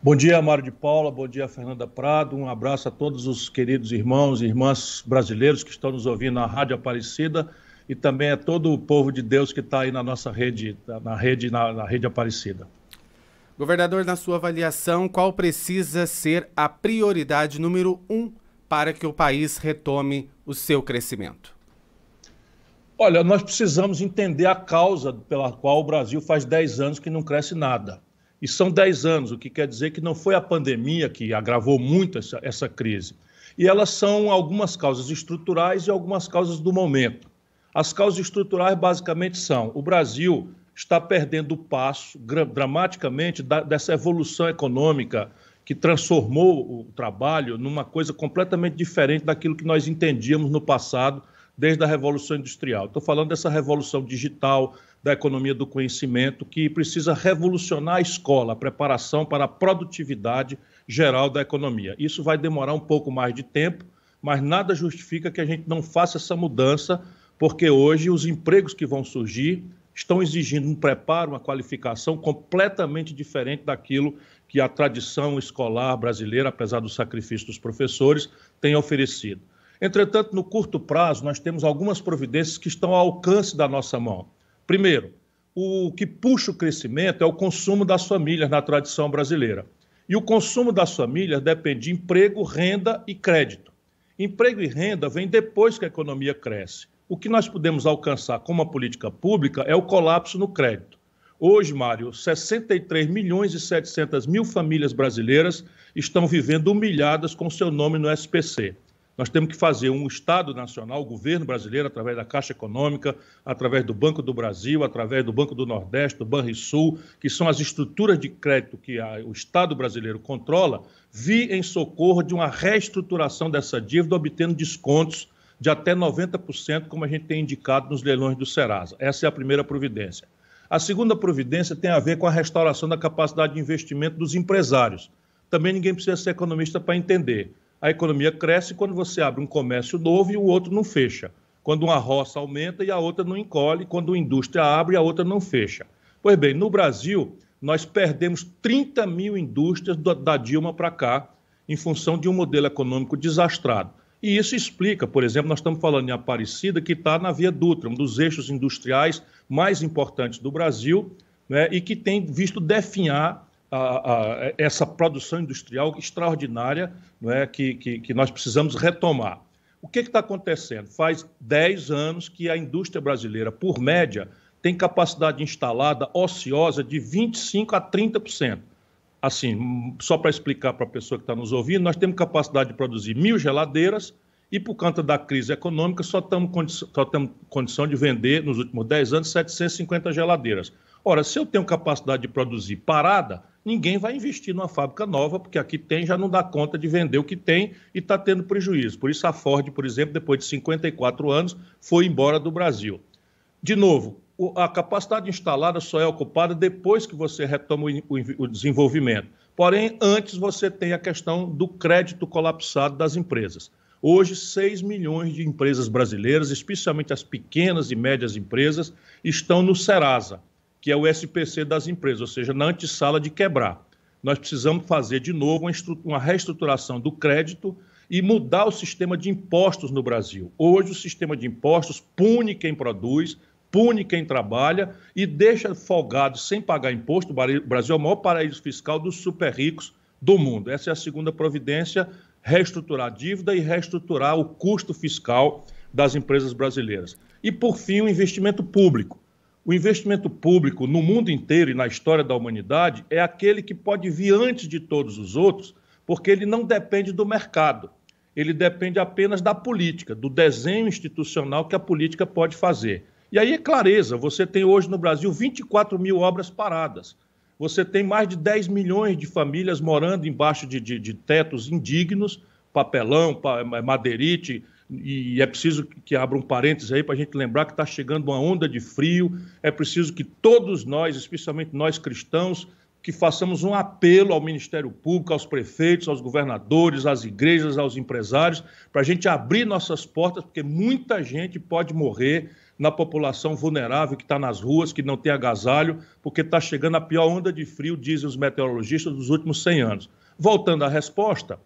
Bom dia, Mário de Paula, bom dia, Fernanda Prado, um abraço a todos os queridos irmãos e irmãs brasileiros que estão nos ouvindo na Rádio Aparecida e também a todo o povo de Deus que está aí na nossa rede, na rede Aparecida. Governador, na sua avaliação, qual precisa ser a prioridade número 1 para que o país retome o seu crescimento? Olha, nós precisamos entender a causa pela qual o Brasil faz 10 anos que não cresce nada. E são 10 anos, o que quer dizer que não foi a pandemia que agravou muito essa crise. E elas são algumas causas estruturais e algumas causas do momento. As causas estruturais basicamente são: o Brasil está perdendo o passo dramaticamente dessa evolução econômica que transformou o trabalho numa coisa completamente diferente daquilo que nós entendíamos no passado, desde a Revolução Industrial. Estou falando dessa revolução digital, da economia do conhecimento, que precisa revolucionar a escola, a preparação para a produtividade geral da economia. Isso vai demorar um pouco mais de tempo, mas nada justifica que a gente não faça essa mudança, porque hoje os empregos que vão surgir estão exigindo um preparo, uma qualificação completamente diferente daquilo que a tradição escolar brasileira, apesar do sacrifício dos professores, tem oferecido. Entretanto, no curto prazo, nós temos algumas providências que estão ao alcance da nossa mão. Primeiro, o que puxa o crescimento é o consumo das famílias na tradição brasileira. E o consumo das famílias depende de emprego, renda e crédito. Emprego e renda vem depois que a economia cresce. O que nós podemos alcançar como uma política pública é o colapso no crédito. Hoje, Mário, 63 milhões e 700 mil famílias brasileiras estão vivendo humilhadas com seu nome no SPC. Nós temos que fazer um Estado Nacional, o governo brasileiro, através da Caixa Econômica, através do Banco do Brasil, através do Banco do Nordeste, do Banrisul, que são as estruturas de crédito que o Estado brasileiro controla, vir em socorro de uma reestruturação dessa dívida, obtendo descontos de até 90%, como a gente tem indicado nos leilões do Serasa. Essa é a primeira providência. A segunda providência tem a ver com a restauração da capacidade de investimento dos empresários. Também ninguém precisa ser economista para entender. A economia cresce quando você abre um comércio novo e o outro não fecha. Quando uma roça aumenta e a outra não encolhe, quando uma indústria abre e a outra não fecha. Pois bem, no Brasil, nós perdemos 30 mil indústrias da Dilma para cá, em função de um modelo econômico desastrado. E isso explica, por exemplo, nós estamos falando em Aparecida, que está na Via Dutra, um dos eixos industriais mais importantes do Brasil, né, e que tem visto definhar essa produção industrial extraordinária, não é, que nós precisamos retomar. O que está acontecendo? Faz 10 anos que a indústria brasileira, por média, tem capacidade instalada ociosa de 25% a 30%. Assim, só para explicar para a pessoa que está nos ouvindo, nós temos capacidade de produzir 1.000 geladeiras e, por conta da crise econômica, só temos condição de vender, nos últimos 10 anos, 750 geladeiras. Ora, se eu tenho capacidade de produzir parada, ninguém vai investir numa fábrica nova, porque aqui tem, já não dá conta de vender o que tem e está tendo prejuízo. Por isso a Ford, por exemplo, depois de 54 anos, foi embora do Brasil. De novo, a capacidade instalada só é ocupada depois que você retoma o desenvolvimento. Porém, antes você tem a questão do crédito colapsado das empresas. Hoje, 6 milhões de empresas brasileiras, especialmente as pequenas e médias empresas, estão no Serasa, que é o SPC das empresas, ou seja, na antessala de quebrar. Nós precisamos fazer de novo uma reestruturação do crédito e mudar o sistema de impostos no Brasil. Hoje, o sistema de impostos pune quem produz, pune quem trabalha e deixa folgado sem pagar imposto. O Brasil é o maior paraíso fiscal dos super ricos do mundo. Essa é a segunda providência: reestruturar a dívida e reestruturar o custo fiscal das empresas brasileiras. E, por fim, o investimento público. O investimento público no mundo inteiro e na história da humanidade é aquele que pode vir antes de todos os outros, porque ele não depende do mercado, ele depende apenas da política, do desenho institucional que a política pode fazer. E aí é clareza, você tem hoje no Brasil 24 mil obras paradas, você tem mais de 10 milhões de famílias morando embaixo de tetos indignos, papelão, madeirite. E é preciso que abra um parênteses aí para a gente lembrar que está chegando uma onda de frio. É preciso que todos nós, especialmente nós cristãos, que façamos um apelo ao Ministério Público, aos prefeitos, aos governadores, às igrejas, aos empresários, para a gente abrir nossas portas, porque muita gente pode morrer na população vulnerável que está nas ruas, que não tem agasalho, porque está chegando a pior onda de frio, dizem os meteorologistas, dos últimos 100 anos. Voltando à resposta,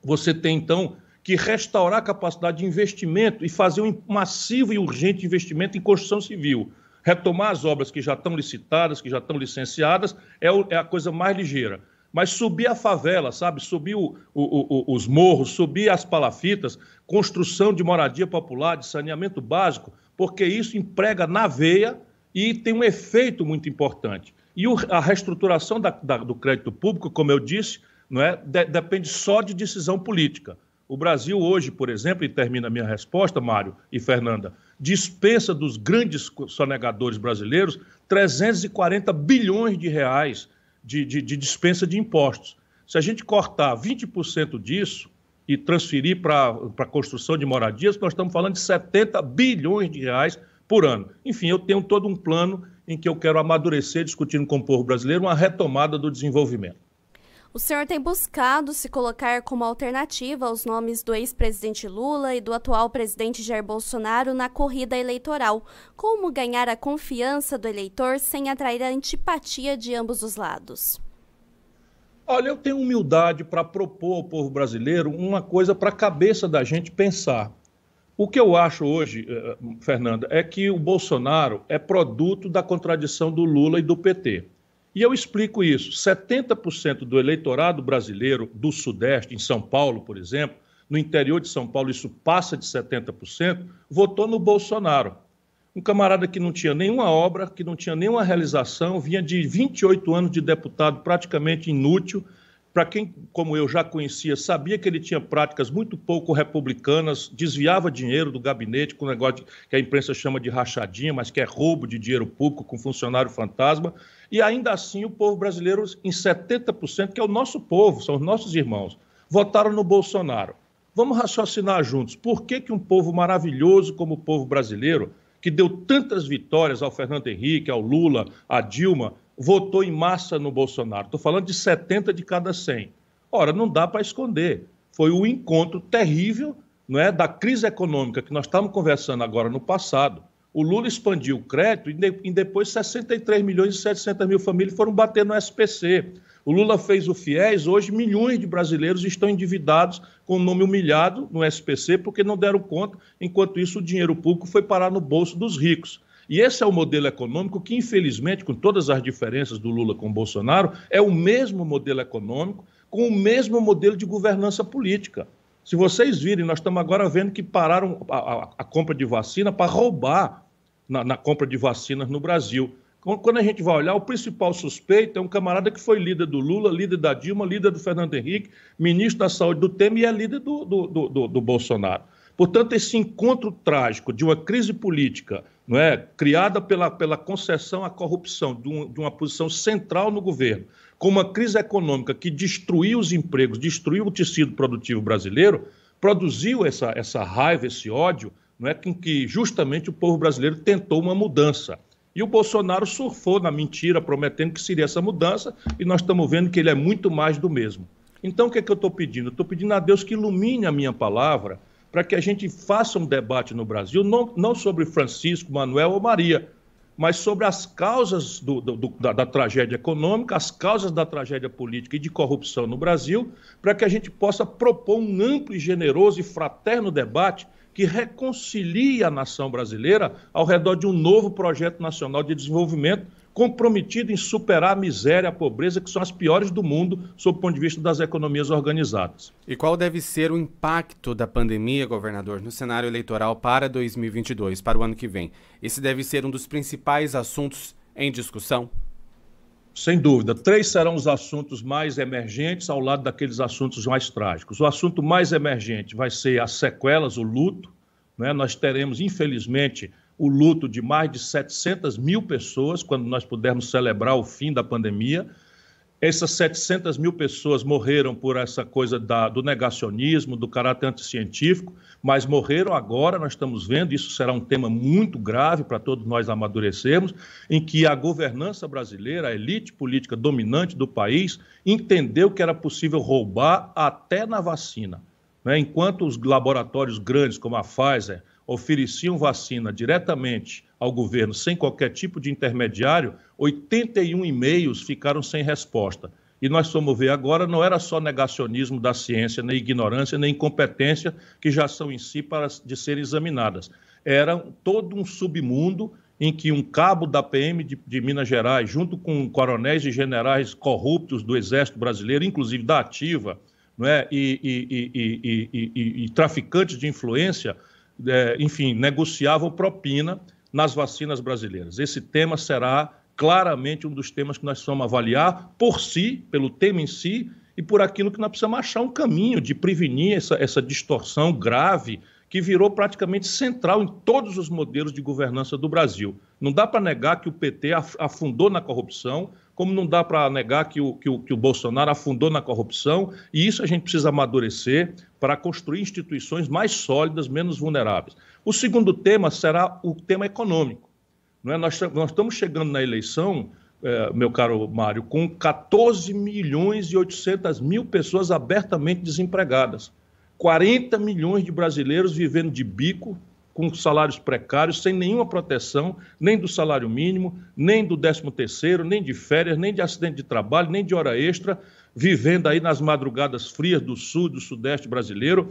você tem, então, que restaurar a capacidade de investimento e fazer um massivo e urgente investimento em construção civil. Retomar as obras que já estão licitadas, que já estão licenciadas, é a coisa mais ligeira. Mas subir a favela, sabe? Subir os morros, subir as palafitas, construção de moradia popular, de saneamento básico, porque isso emprega na veia e tem um efeito muito importante. E a reestruturação do crédito público, como eu disse, não é, depende só de decisão política. O Brasil hoje, por exemplo, e termina a minha resposta, Mário e Fernanda, dispensa dos grandes sonegadores brasileiros 340 bilhões de reais de dispensa de impostos. Se a gente cortar 20% disso e transferir para a construção de moradias, nós estamos falando de 70 bilhões de reais por ano. Enfim, eu tenho todo um plano em que eu quero amadurecer, discutindo com o povo brasileiro, uma retomada do desenvolvimento. O senhor tem buscado se colocar como alternativa aos nomes do ex-presidente Lula e do atual presidente Jair Bolsonaro na corrida eleitoral. Como ganhar a confiança do eleitor sem atrair a antipatia de ambos os lados? Olha, eu tenho humildade para propor ao povo brasileiro uma coisa para a cabeça da gente pensar. O que eu acho hoje, Fernanda, é que o Bolsonaro é produto da contradição do Lula e do PT. E eu explico isso. 70% do eleitorado brasileiro do Sudeste, em São Paulo, por exemplo, no interior de São Paulo isso passa de 70%, votou no Bolsonaro. Um camarada que não tinha nenhuma obra, que não tinha nenhuma realização, vinha de 28 anos de deputado praticamente inútil. Para quem, como eu, já conhecia, sabia que ele tinha práticas muito pouco republicanas, desviava dinheiro do gabinete com um negócio que a imprensa chama de rachadinha, mas que é roubo de dinheiro público com funcionário fantasma. E ainda assim o povo brasileiro, em 70%, que é o nosso povo, são os nossos irmãos, votaram no Bolsonaro. Vamos raciocinar juntos. Por que um povo maravilhoso como o povo brasileiro, que deu tantas vitórias ao Fernando Henrique, ao Lula, à Dilma, votou em massa no Bolsonaro? Estou falando de 70 de cada 100. Ora, não dá para esconder. Foi o encontro terrível, não é, da crise econômica que nós estávamos conversando agora no passado. O Lula expandiu o crédito e depois 63 milhões e 700 mil famílias foram bater no SPC. O Lula fez o FIES, hoje milhões de brasileiros estão endividados com o nome humilhado no SPC porque não deram conta, enquanto isso o dinheiro público foi parar no bolso dos ricos. E esse é o modelo econômico que, infelizmente, com todas as diferenças do Lula com o Bolsonaro, é o mesmo modelo econômico com o mesmo modelo de governança política. Se vocês virem, nós estamos agora vendo que pararam a compra de vacina para roubar na compra de vacinas no Brasil. Quando a gente vai olhar, o principal suspeito é um camarada que foi líder do Lula, líder da Dilma, líder do Fernando Henrique, ministro da Saúde do Temer e é líder do Bolsonaro. Portanto, esse encontro trágico de uma crise política, não é, criada pela concessão à corrupção de uma posição central no governo, com uma crise econômica que destruiu os empregos, destruiu o tecido produtivo brasileiro, produziu essa raiva, esse ódio, não é, com que justamente o povo brasileiro tentou uma mudança. E o Bolsonaro surfou na mentira, prometendo que seria essa mudança, e nós estamos vendo que ele é muito mais do mesmo. Então, o que é que eu estou pedindo? Eu estou pedindo a Deus que ilumine a minha palavra, para que a gente faça um debate no Brasil, não sobre Francisco, Manuel ou Maria, mas sobre as causas da tragédia econômica, as causas da tragédia política e de corrupção no Brasil, para que a gente possa propor um amplo e generoso e fraterno debate que reconcilie a nação brasileira ao redor de um novo projeto nacional de desenvolvimento comprometido em superar a miséria, a pobreza, que são as piores do mundo, sob o ponto de vista das economias organizadas. E qual deve ser o impacto da pandemia, governador, no cenário eleitoral para 2022, para o ano que vem? Esse deve ser um dos principais assuntos em discussão? Sem dúvida. 3 serão os assuntos mais emergentes ao lado daqueles assuntos mais trágicos. O assunto mais emergente vai ser as sequelas, o luto, né? Nós teremos, infelizmente, o luto de mais de 700 mil pessoas, quando nós pudermos celebrar o fim da pandemia. Essas 700 mil pessoas morreram por essa coisa do negacionismo, do caráter anticientífico, mas morreram agora, nós estamos vendo, isso será um tema muito grave para todos nós amadurecermos, em que a governança brasileira, a elite política dominante do país, entendeu que era possível roubar até na vacina, né? Enquanto os laboratórios grandes, como a Pfizer, ofereciam vacina diretamente ao governo, sem qualquer tipo de intermediário, 81 e-mails ficaram sem resposta. E nós fomos ver agora, não era só negacionismo da ciência, nem ignorância, nem incompetência, que já são em si de serem examinadas. Era todo um submundo em que um cabo da PM de Minas Gerais, junto com coronéis e generais corruptos do Exército Brasileiro, inclusive da Ativa, não é? E traficantes de influência, enfim, negociavam propina nas vacinas brasileiras. Esse tema será claramente um dos temas que nós vamos avaliar por si, pelo tema em si, e por aquilo que nós precisamos achar um caminho de prevenir essa distorção grave que virou praticamente central em todos os modelos de governança do Brasil. Não dá para negar que o PT afundou na corrupção, como não dá para negar que o Bolsonaro afundou na corrupção, e isso a gente precisa amadurecer para construir instituições mais sólidas, menos vulneráveis. O segundo tema será o tema econômico. Não é? Nós estamos chegando na eleição, meu caro Mário, com 14.800.000 pessoas abertamente desempregadas. 40 milhões de brasileiros vivendo de bico, com salários precários, sem nenhuma proteção, nem do salário mínimo, nem do 13º, nem de férias, nem de acidente de trabalho, nem de hora extra, vivendo aí nas madrugadas frias do sul, do sudeste brasileiro,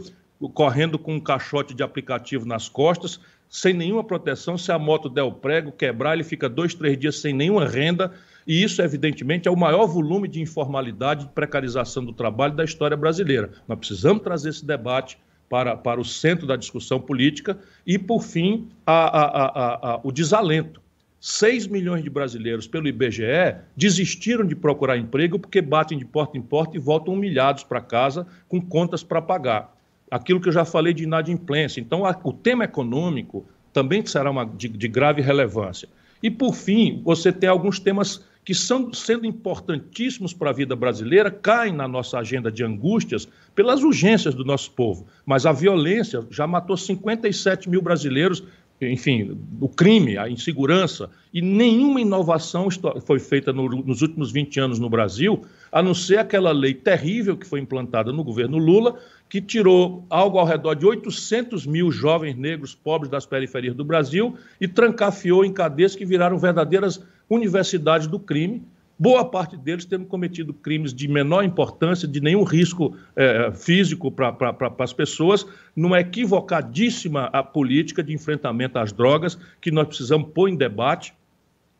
correndo com um caixote de aplicativo nas costas, sem nenhuma proteção. Se a moto der o prego, quebrar, ele fica 2, 3 dias sem nenhuma renda, e isso, evidentemente, é o maior volume de informalidade e precarização do trabalho da história brasileira. Nós precisamos trazer esse debate para o centro da discussão política e, por fim, o desalento. 6 milhões de brasileiros, pelo IBGE, desistiram de procurar emprego porque batem de porta em porta e voltam humilhados para casa com contas para pagar. Aquilo que eu já falei de inadimplência. Então, o tema econômico também será de grave relevância. E, por fim, você tem alguns temas que, sendo importantíssimos para a vida brasileira, caem na nossa agenda de angústias pelas urgências do nosso povo. Mas a violência já matou 57 mil brasileiros, enfim, o crime, a insegurança, e nenhuma inovação foi feita nos últimos 20 anos no Brasil, a não ser aquela lei terrível que foi implantada no governo Lula, que tirou algo ao redor de 800 mil jovens negros pobres das periferias do Brasil e trancafiou em cadeias que viraram verdadeiras universidades do crime, boa parte deles tendo cometido crimes de menor importância, de nenhum risco físico para as pessoas, numa equivocadíssima política de enfrentamento às drogas que nós precisamos pôr em debate,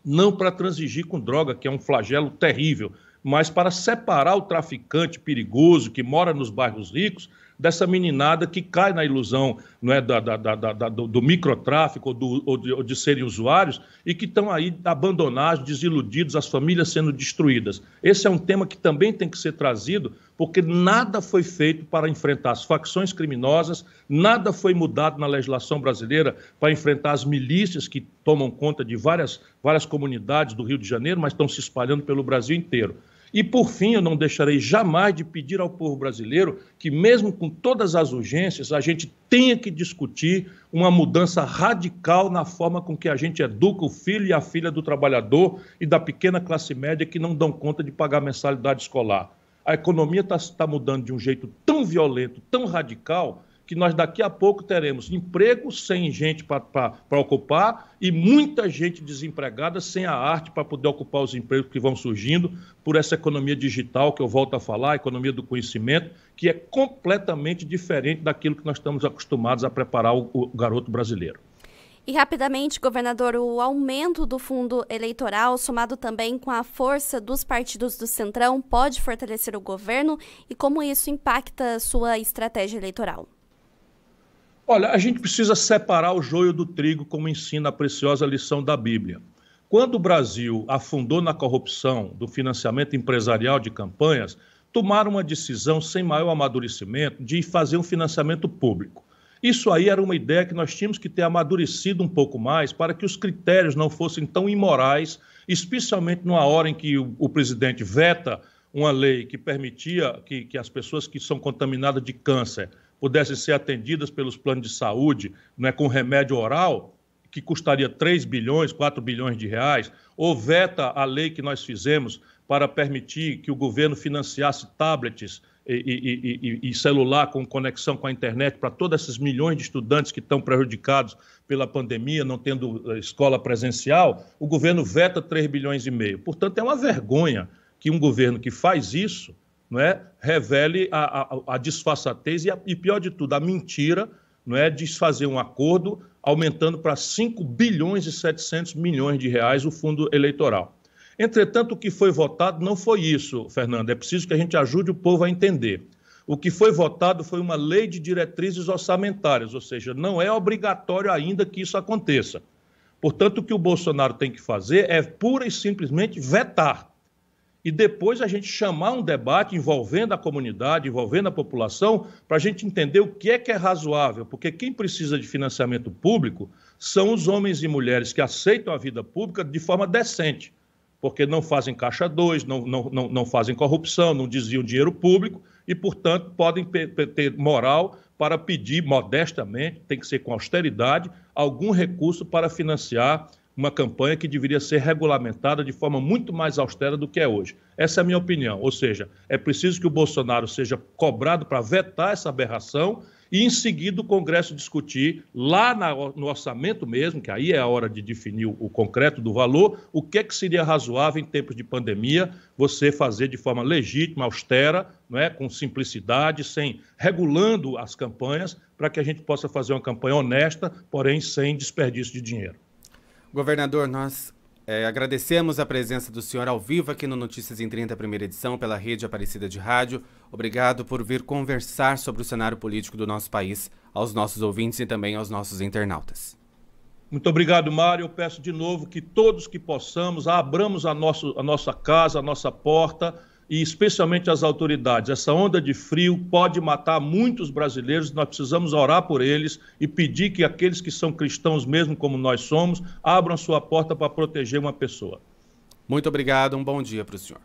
não para transigir com droga, que é um flagelo terrível, mas para separar o traficante perigoso que mora nos bairros ricos dessa meninada que cai na ilusão, não é, do microtráfico ou de serem usuários e que estão aí abandonados, desiludidos, as famílias sendo destruídas. Esse é um tema que também tem que ser trazido, porque nada foi feito para enfrentar as facções criminosas, nada foi mudado na legislação brasileira para enfrentar as milícias que tomam conta de várias comunidades do Rio de Janeiro, mas estão se espalhando pelo Brasil inteiro. E, por fim, eu não deixarei jamais de pedir ao povo brasileiro que, mesmo com todas as urgências, a gente tenha que discutir uma mudança radical na forma com que a gente educa o filho e a filha do trabalhador e da pequena classe média que não dão conta de pagar mensalidade escolar. A economia está mudando de um jeito tão violento, tão radical, que nós daqui a pouco teremos emprego sem gente para ocupar e muita gente desempregada sem a arte para poder ocupar os empregos que vão surgindo por essa economia digital que eu volto a falar, a economia do conhecimento, que é completamente diferente daquilo que nós estamos acostumados a preparar o garoto brasileiro. E rapidamente, governador, o aumento do fundo eleitoral, somado também com a força dos partidos do Centrão, pode fortalecer o governo e como isso impacta a sua estratégia eleitoral? Olha, a gente precisa separar o joio do trigo, como ensina a preciosa lição da Bíblia. Quando o Brasil afundou na corrupção do financiamento empresarial de campanhas, tomaram uma decisão sem maior amadurecimento de fazer um financiamento público. Isso aí era uma ideia que nós tínhamos que ter amadurecido um pouco mais para que os critérios não fossem tão imorais, especialmente numa hora em que o presidente veta uma lei que permitia que as pessoas que são contaminadas de câncer pudessem ser atendidas pelos planos de saúde, né, com remédio oral, que custaria 3 bilhões, 4 bilhões de reais, ou veta a lei que nós fizemos para permitir que o governo financiasse tablets e celular com conexão com a internet para todos esses milhões de estudantes que estão prejudicados pela pandemia, não tendo escola presencial, o governo veta 3,5 bilhões. Portanto, é uma vergonha que um governo que faz isso, não é, revele a disfarçatez e, pior de tudo, a mentira, não é, de fazer um acordo aumentando para 5 bilhões e 700 milhões de reais o fundo eleitoral. Entretanto, o que foi votado não foi isso, Fernando. É preciso que a gente ajude o povo a entender. O que foi votado foi uma lei de diretrizes orçamentárias, ou seja, não é obrigatório ainda que isso aconteça. Portanto, o que o Bolsonaro tem que fazer é pura e simplesmente vetar. E depois a gente chamar um debate envolvendo a comunidade, envolvendo a população, para a gente entender o que é razoável, porque quem precisa de financiamento público são os homens e mulheres que aceitam a vida pública de forma decente, porque não fazem caixa 2, não fazem corrupção, não desviam dinheiro público e, portanto, podem ter moral para pedir modestamente, tem que ser com austeridade, algum recurso para financiar uma campanha que deveria ser regulamentada de forma muito mais austera do que é hoje. Essa é a minha opinião, ou seja, é preciso que o Bolsonaro seja cobrado para vetar essa aberração e, em seguida, o Congresso discutir lá no orçamento mesmo, que aí é a hora de definir o concreto do valor, o que seria razoável em tempos de pandemia você fazer de forma legítima, austera, não é? Com simplicidade, regulando as campanhas, para que a gente possa fazer uma campanha honesta, porém sem desperdício de dinheiro. Governador, nós agradecemos a presença do senhor ao vivo aqui no Notícias em 30, primeira edição, pela Rede Aparecida de Rádio. Obrigado por vir conversar sobre o cenário político do nosso país aos nossos ouvintes e também aos nossos internautas. Muito obrigado, Mário. Eu peço de novo que todos que possamos abramos a nossa casa, a nossa porta, e especialmente as autoridades. Essa onda de frio pode matar muitos brasileiros, nós precisamos orar por eles e pedir que aqueles que são cristãos mesmo como nós somos, abram sua porta para proteger uma pessoa. Muito obrigado, um bom dia para o senhor.